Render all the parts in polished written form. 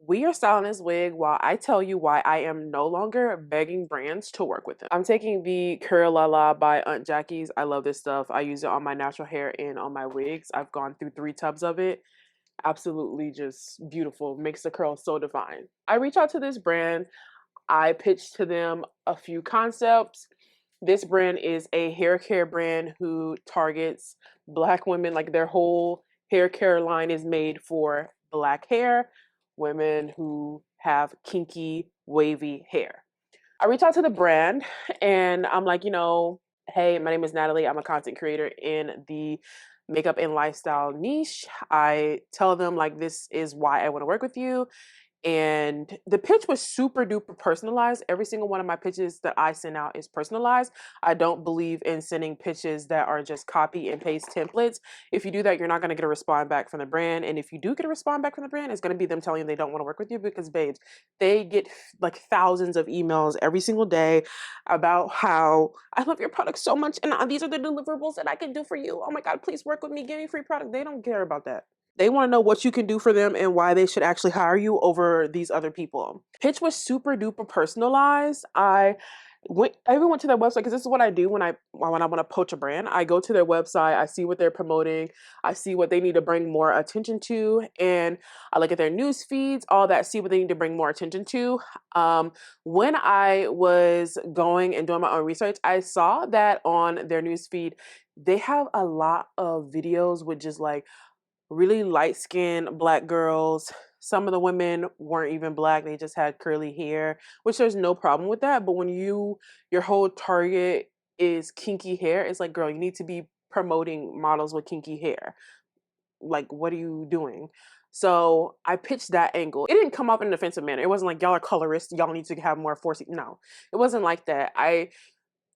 We are styling this wig while I tell you why I am no longer begging brands to work with them. I'm taking the Curl La La by Aunt Jackie's. I love this stuff. I use it on my natural hair and on my wigs. I've gone through 3 tubs of it. Absolutely just beautiful. Makes the curl so defined. I reach out to this brand. I pitched to them a few concepts. This brand is a hair care brand who targets Black women. Like their whole hair care line is made for Black hair, women who have kinky, wavy hair. I reach out to the brand and I'm like, hey, my name is Natalie. I'm a content creator in the makeup and lifestyle niche. I tell them, like, this is why I want to work with you. And the pitch was super duper personalized. Every single one of my pitches that I send out is personalized. I don't believe in sending pitches that are just copy and paste templates. If you do that, you're not going to get a response back from the brand. And if you do get a response back from the brand, it's going to be them telling you they don't want to work with you because, babes, they get like thousands of emails every single day about how I love your product so much and these are the deliverables that I can do for you. Oh my God, please work with me. Give me free product. They don't care about that. They want to know what you can do for them and why they should actually hire you over these other people. Pitch was super duper personalized. I even went to their website because this is what I do when I want to poach a brand. I go to their website, I see what they're promoting, I see what they need to bring more attention to, and I look at their news feeds, all that, see what they need to bring more attention to. When I was going and doing my own research, I saw that on their news feed, they have a lot of videos with just like really light-skinned Black girls. Some of the women weren't even Black, they just had curly hair, which there's no problem with that. But when your whole target is kinky hair, it's like, girl, you need to be promoting models with kinky hair. Like, what are you doing? So I pitched that angle. It didn't come off in an offensive manner. It wasn't like, y'all are colorists, y'all need to have more force. No, it wasn't like that. I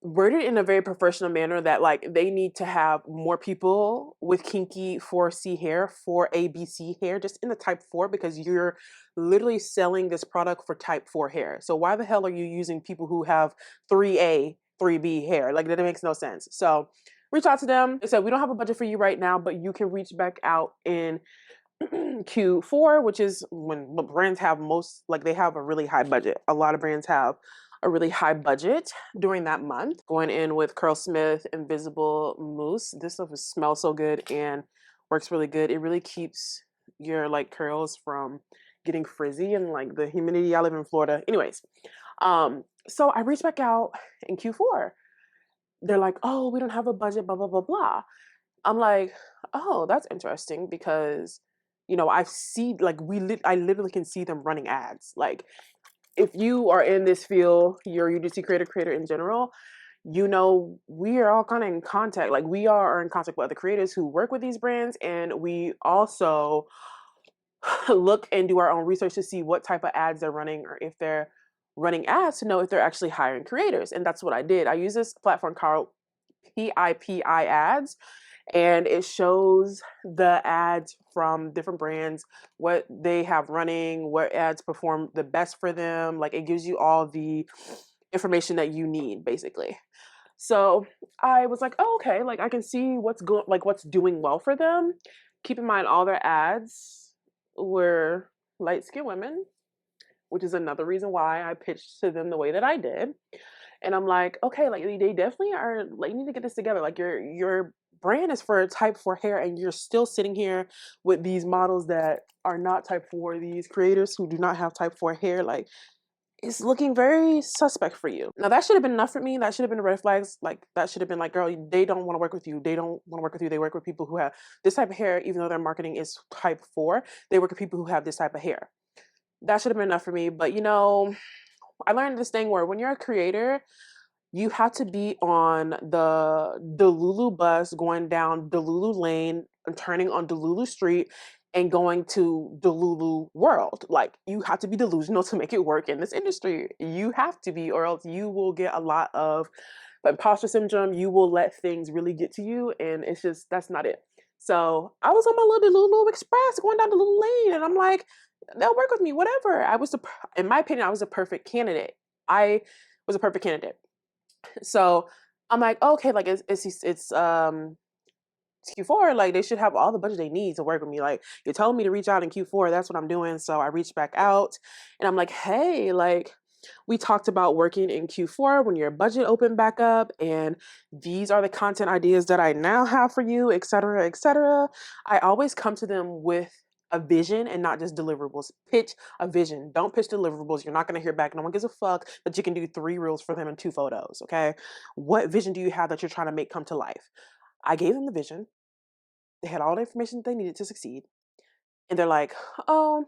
worded in a very professional manner that like they need to have more people with kinky 4C hair, 4ABC hair, just in the type 4, because you're literally selling this product for type 4 hair. So why the hell are you using people who have 3A, 3B hair? Like, that makes no sense. So reach out to them. They said, we don't have a budget for you right now, but you can reach back out in Q4, which is when brands have they have a really high budget. A lot of brands have a really high budget during that month. Going in with Curlsmith Invisible Mousse. This stuff smells so good and works really good. It really keeps your like curls from getting frizzy and like the humidity. I live in Florida. Anyways, so I reached back out in Q4. They're like, oh, we don't have a budget, blah, blah, blah, blah. I'm like, oh, that's interesting because I see like I literally can see them running ads. Like, if you are in this field, you're a UGC creator in general, we are all kind of in contact. Like, we are in contact with other creators who work with these brands, and we also look and do our own research to see what type of ads they're running, or if they're running ads to know if they're actually hiring creators. And that's what I did. I use this platform called PIPI ads, and it shows the ads from different brands, what they have running, what ads perform the best for them. Like, it gives you all the information that you need, basically. So I was like, oh, okay, like I can see what's doing well for them. Keep in mind, all their ads were light-skinned women, which is another reason why I pitched to them the way that I did. And I'm like, okay, like they definitely are like, you need to get this together. Like, your brand is for type 4 hair, and you're still sitting here with these models that are not type 4, these creators who do not have type 4 hair. Like, it's looking very suspect for you. Now, that should have been enough for me. That should have been red flags. Like, that should have been like, girl, they don't want to work with you. They don't want to work with you. They work with people who have this type of hair, even though their marketing is type 4. They work with people who have this type of hair. That should have been enough for me. But I learned this thing where when you're a creator, you have to be on the Delulu bus going down Delulu Lane and turning on Delulu Street and going to Delulu World. Like, you have to be delusional to make it work in this industry. You have to be, or else you will get a lot of imposter syndrome. You will let things really get to you, and it's just, that's not it. So I was on my little Delulu Express going down Delulu Lane, and I'm like, they'll work with me, whatever. In my opinion, I was a perfect candidate. I was a perfect candidate. So I'm like, okay, like it's it's Q4, like they should have all the budget they need to work with me. Like you're telling me to reach out in Q4, that's what I'm doing. So I reached back out and I'm like, hey, like we talked about working in Q4 when your budget opened back up, and these are the content ideas that I now have for you, etc., etc. I always come to them with a vision and not just deliverables. Pitch a vision. Don't pitch deliverables. You're not going to hear back. No one gives a fuck that you can do 3 reels for them and 2 photos. Okay. What vision do you have that you're trying to make come to life? I gave them the vision. They had all the information they needed to succeed. And they're like, oh,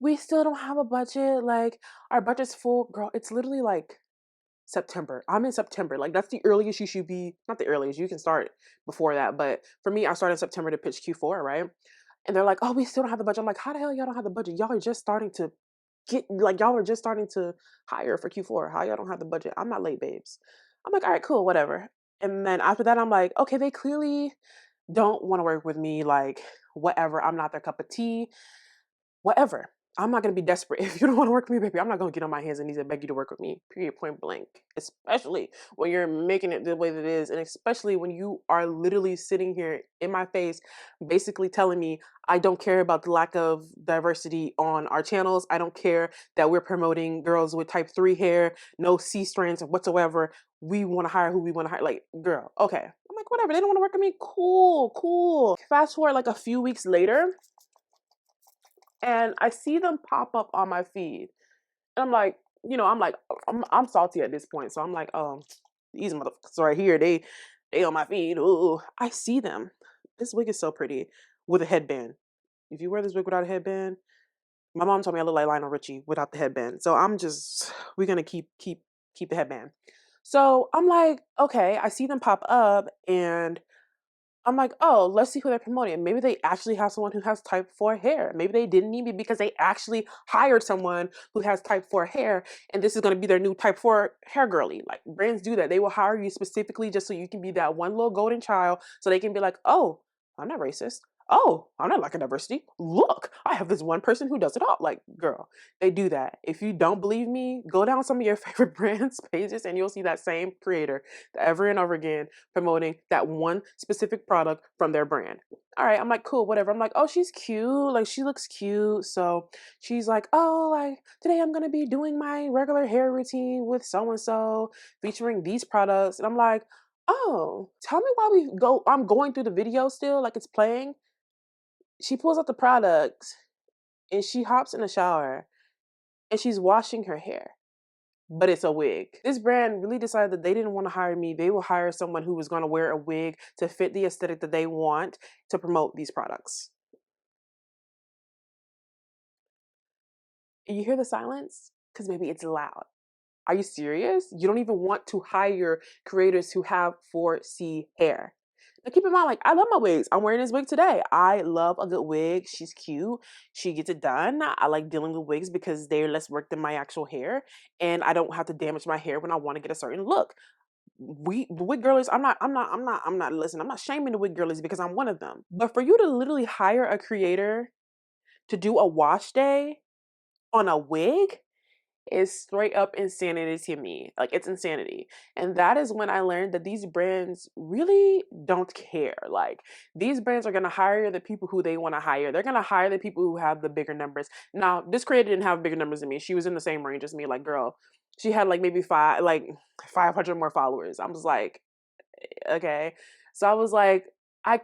we still don't have a budget. Like, our budget's full. Girl, it's literally like September. I'm in September. Like, that's the earliest you should be. Not the earliest. You can start before that. But for me, I started in September to pitch Q4, right? And they're like, oh, we still don't have the budget. I'm like, how the hell y'all don't have the budget? Y'all are just starting to y'all are just starting to hire for Q4. How y'all don't have the budget? I'm not late, babes. I'm like, all right, cool, whatever. And then after that, I'm like, okay, they clearly don't want to work with me. Like, whatever. I'm not their cup of tea. Whatever. I'm not gonna be desperate. If you don't want to work with me, baby, I'm not gonna get on my hands and knees and beg you to work with me. Period. Point blank. Especially when you're making it the way that it is, and especially when you are literally sitting here in my face, basically telling me I don't care about the lack of diversity on our channels. I don't care that we're promoting girls with type 3 hair, no C strands whatsoever. We want to hire who we want to hire. Like, girl, okay. I'm like, whatever. They don't want to work with me. Cool, cool. Fast forward like a few weeks later, and I see them pop up on my feed. And I'm like, I'm salty at this point. So I'm like, oh, these motherfuckers right here, they on my feed. Ooh, I see them. This wig is so pretty with a headband. If you wear this wig without a headband, my mom told me I look like Lionel Richie without the headband. So we're gonna keep the headband. So I'm like, okay, I see them pop up and I'm like, oh, let's see who they're promoting. Maybe they actually have someone who has type 4 hair. Maybe they didn't need me because they actually hired someone who has type 4 hair, and this is going to be their new type 4 hair girly. Like, brands do that. They will hire you specifically just so you can be that one little golden child, so they can be like, oh, I'm not racist. Oh, I'm not lacking diversity. Look, I have this one person who does it all. Like, girl, they do that. If you don't believe me, go down some of your favorite brands pages and you'll see that same creator over and over again promoting that one specific product from their brand. All right, I'm like, cool, whatever. I'm like, oh, she's cute. Like, she looks cute. So she's like, oh, like, today I'm going to be doing my regular hair routine with so and so, featuring these products. And I'm like, oh, tell me why I'm going through the video still, like it's playing. She pulls out the products and she hops in the shower and she's washing her hair, but it's a wig. This brand really decided that they didn't want to hire me. They will hire someone who was going to wear a wig to fit the aesthetic that they want to promote these products. And you hear the silence? Because maybe it's loud. Are you serious? You don't even want to hire creators who have 4C hair. Now keep in mind, like, I love my wigs. I'm wearing this wig today. I love a good wig. She's cute. She gets it done. I like dealing with wigs because they're less work than my actual hair. And I don't have to damage my hair when I want to get a certain look. The wig girlies, listen, I'm not shaming the wig girlies because I'm one of them. But for you to literally hire a creator to do a wash day on a wig, is straight up insanity to me. Like, it's insanity. And that is when I learned that these brands really don't care. Like, these brands are going to hire the people who they want to hire. They're going to hire the people who have the bigger numbers. Now, this creator didn't have bigger numbers than me. She was in the same range as me. Like, girl, she had like maybe 500 more followers. I was like, okay. So I was like,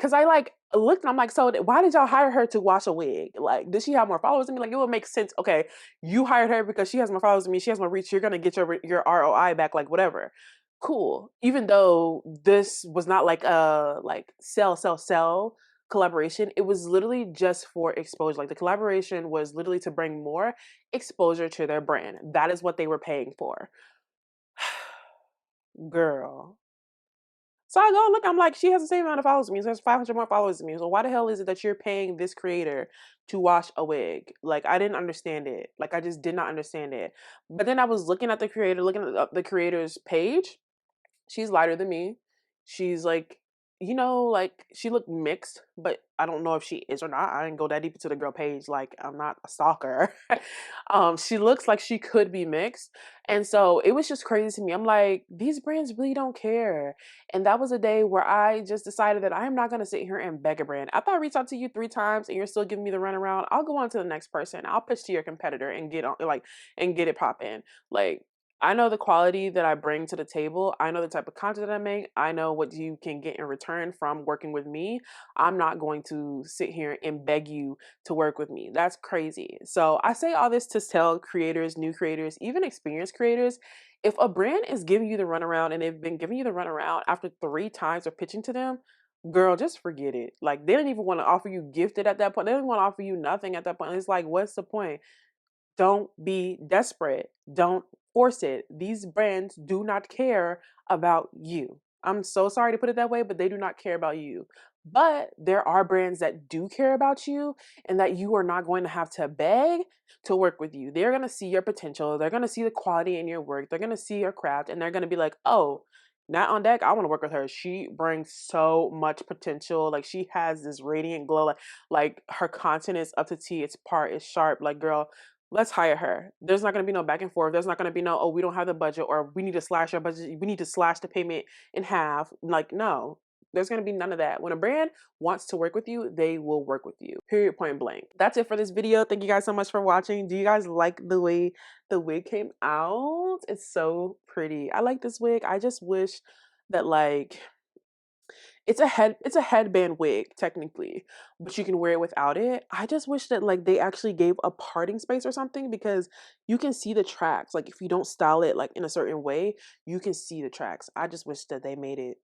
cause I like looked and I'm like, so why did y'all hire her to wash a wig? Like, does she have more followers than me? Like, it would make sense. Okay, you hired her because she has more followers than me. She has more reach. You're gonna get your ROI back. Like, whatever. Cool. Even though this was not like a sell collaboration, it was literally just for exposure. Like, the collaboration was literally to bring more exposure to their brand. That is what they were paying for. Girl. So I go look, I'm like, she has the same amount of followers as me. She has 500 more followers than me. So why the hell is it that you're paying this creator to wash a wig? Like, I didn't understand it. Like, I just did not understand it. But then I was looking at the creator, looking at the creator's page. She's lighter than me. She's like you know, like she looked mixed, but I don't know if she is or not. I didn't go that deep into the girl page. Like I'm not a stalker. She looks like she could be mixed. And so it was just crazy to me. I'm like, these brands really don't care. And that was a day where I just decided that I am not going to sit here and beg a brand. After I reach out to you 3 times and you're still giving me the runaround, I'll go on to the next person. I'll pitch to your competitor and get on like and get it popping. Like I know the quality that I bring to the table. I know the type of content that I make. I know what you can get in return from working with me. I'm not going to sit here and beg you to work with me. That's crazy. So I say all this to tell creators, new creators, even experienced creators, if a brand is giving you the runaround and they've been giving you the runaround after 3 times of pitching to them, girl, just forget it. Like they don't even want to offer you gifted at that point. They don't want to offer you nothing at that point. It's like, what's the point? Don't be desperate. Don't force it. These brands do not care about you. I'm so sorry to put it that way, but they do not care about you. But there are brands that do care about you and that you are not going to have to beg to work with you. They're going to see your potential. They're going to see the quality in your work. They're going to see your craft and they're going to be like, oh, Natondeck, I want to work with her. She brings so much potential. Like she has this radiant glow. Like her content is up to T. Its part is sharp. Like girl, let's hire her. There's not going to be no back and forth. There's not going to be no, oh, we don't have the budget or we need to slash our budget. We need to slash the payment in half. Like, no, there's going to be none of that. When a brand wants to work with you, they will work with you. Period, point blank. That's it for this video. Thank you guys so much for watching. Do you guys like the way the wig came out? It's so pretty. I like this wig. I just wish that like it's a headband wig technically, but you can wear it without it. I just wish that like they actually gave a parting space or something because you can see the tracks. Like if you don't style it like in a certain way, you can see the tracks. I just wish that they made it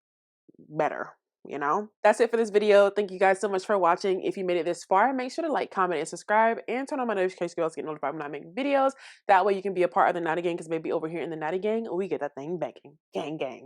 better. You know, that's it for this video. Thank you guys so much for watching. If you made it this far, make sure to like, comment, and subscribe, and turn on my notification bells to get notified when I make videos. That way you can be a part of the Natty Gang, because baby, over here in the Natty Gang, we get that thing banging. Gang, gang.